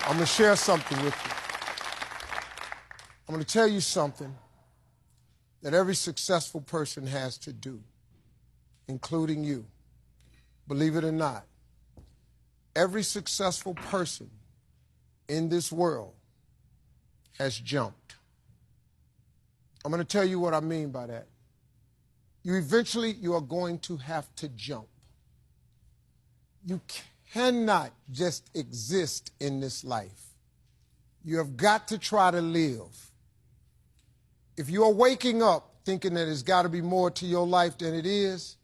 I'm going to share something with you. I'm going to tell you something that every successful person has to do, including you. Believe it or not, every successful person in this world has jumped. I'm going to tell you what I mean by that. You are going to have to jump. You cannot just exist in this life. You have got to try to live. If you are waking up thinking that there's got to be more to your life than it is,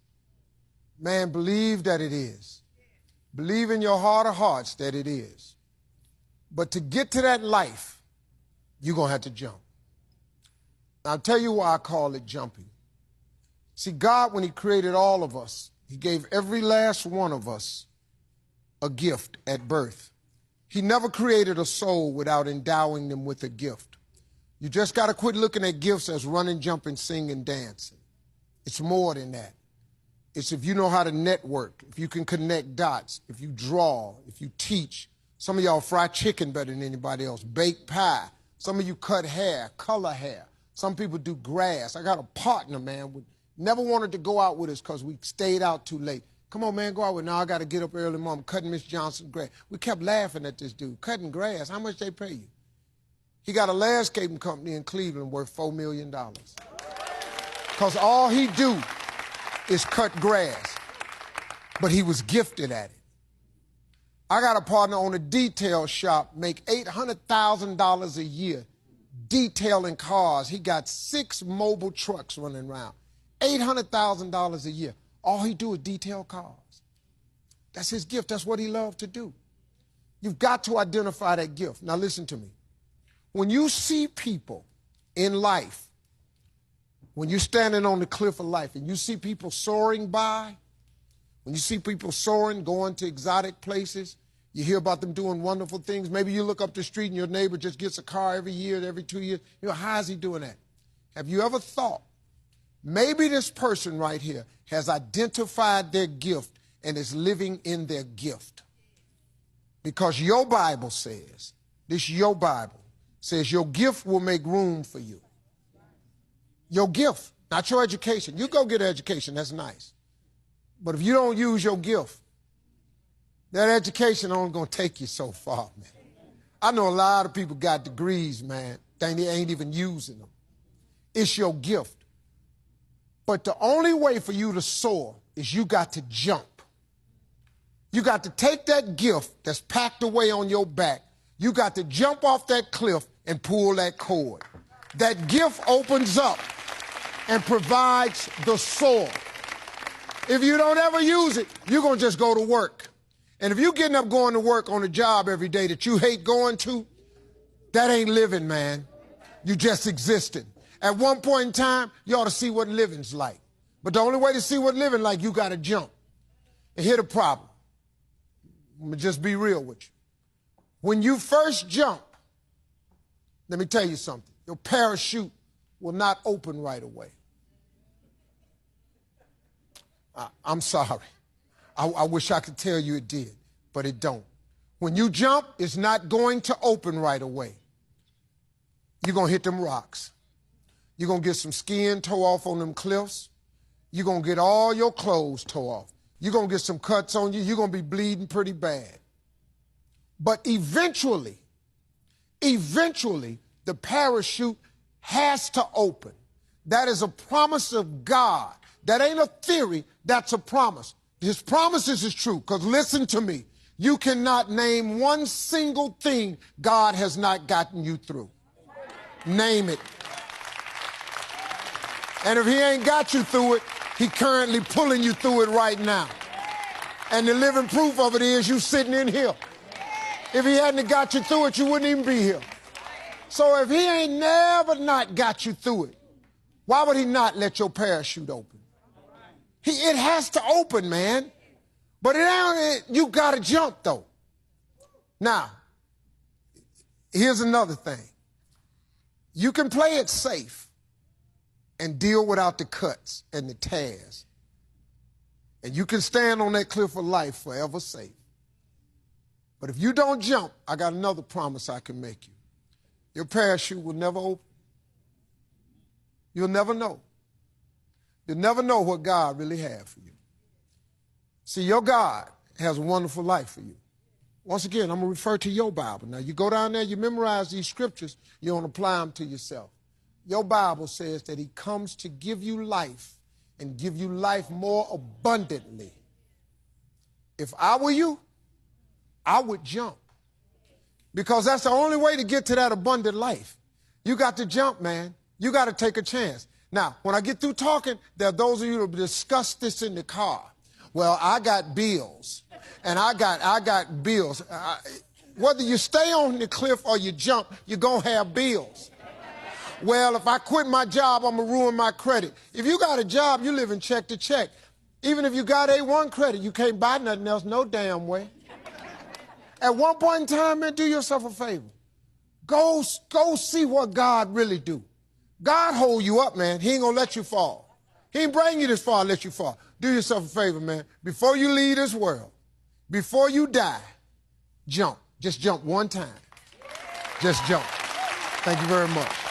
man, believe that it is. Believe in your heart of hearts that it is. But to get to that life, you're going to have to jump. Now, I'll tell you why I call it jumping. See, God, when he created all of us, he gave every last one of us a gift at birth. He never created a soul without endowing them with a gift. You just got to quit looking at gifts as running, jumping, singing, dancing. It's more than that. It's if you know how to network, if you can connect dots, if you draw, if you teach. Some of y'all fry chicken better than anybody else, bake pie. Some of you cut hair, color hair. Some people do grass. I got a partner, man, never wanted to go out with us because we stayed out too late. Come on, man, go out with me. Now I got to get up early, Mom, cutting Miss Johnson's grass. We kept laughing at this dude, cutting grass. How much they pay you? He got a landscaping company in Cleveland worth $4 million. Because all he do is cut grass. But he was gifted at it. I got a partner on a detail shop, make $800,000 a year detailing cars. He got 6 mobile trucks running around. $800,000 a year. All he do is detail cars. That's his gift. That's what he loved to do. You've got to identify that gift. Now listen to me. When you see people in life, when you're standing on the cliff of life and you see people soaring by, when you see people soaring, going to exotic places, you hear about them doing wonderful things. Maybe you look up the street and your neighbor just gets a car every year, every 2 years. You know, how is he doing that? Have you ever thought, maybe this person right here has identified their gift and is living in their gift? Because your Bible says, your Bible says your gift will make room for you. Your gift, not your education. You go get an education, that's nice. But if you don't use your gift, that education only going to take you so far, man. I know a lot of people got degrees, man. They ain't even using them. It's your gift. But the only way for you to soar is you got to jump. You got to take that gift that's packed away on your back. You got to jump off that cliff and pull that cord. That gift opens up and provides the soar. If you don't ever use it, you're going to just go to work. And if you're getting up going to work on a job every day that you hate going to, that ain't living, man. You just existing. At one point in time, you ought to see what living's like. But the only way to see what living like, you got to jump. And here's the problem. I'm going to just be real with you. When you first jump, let me tell you something. Your parachute will not open right away. I'm sorry. I wish I could tell you it did, but it don't. When you jump, it's not going to open right away. You're going to hit them rocks. You're going to get some skin tore off on them cliffs. You're going to get all your clothes tore off. You're going to get some cuts on you. You're going to be bleeding pretty bad. But eventually, the parachute has to open. That is a promise of God. That ain't a theory, that's a promise. His promises is true, because listen to me. You cannot name one single thing God has not gotten you through. Name it. And if he ain't got you through it, he currently pulling you through it right now. And the living proof of it is you sitting in here. If he hadn't got you through it, you wouldn't even be here. So if he ain't never not got you through it, why would he not let your parachute open? It has to open, man. But you got to jump, though. Now, here's another thing. You can play it safe and deal without the cuts and the tears. And you can stand on that cliff of life forever safe. But if you don't jump, I got another promise I can make you. Your parachute will never open. You'll never know. You'll never know what God really has for you. See, your God has a wonderful life for you. Once again, I'm going to refer to your Bible. Now, you go down there, you memorize these scriptures, you don't apply them to yourself. Your Bible says that he comes to give you life and give you life more abundantly. If I were you, I would jump. Because that's the only way to get to that abundant life. You got to jump, man. You got to take a chance. Now, when I get through talking, there are those of you who discuss this in the car. Well, I got bills, and I got bills. Whether you stay on the cliff or you jump, you're going to have bills. Well, if I quit my job, I'm going to ruin my credit. If you got a job, you live in check to check. Even if you got A1 credit, you can't buy nothing else no damn way. At one point in time, man, do yourself a favor. Go see what God really do. God hold you up, man. He ain't going to let you fall. He ain't bring you this far to let you fall. Do yourself a favor, man. Before you leave this world, before you die, jump. Just jump one time. Just jump. Thank you very much.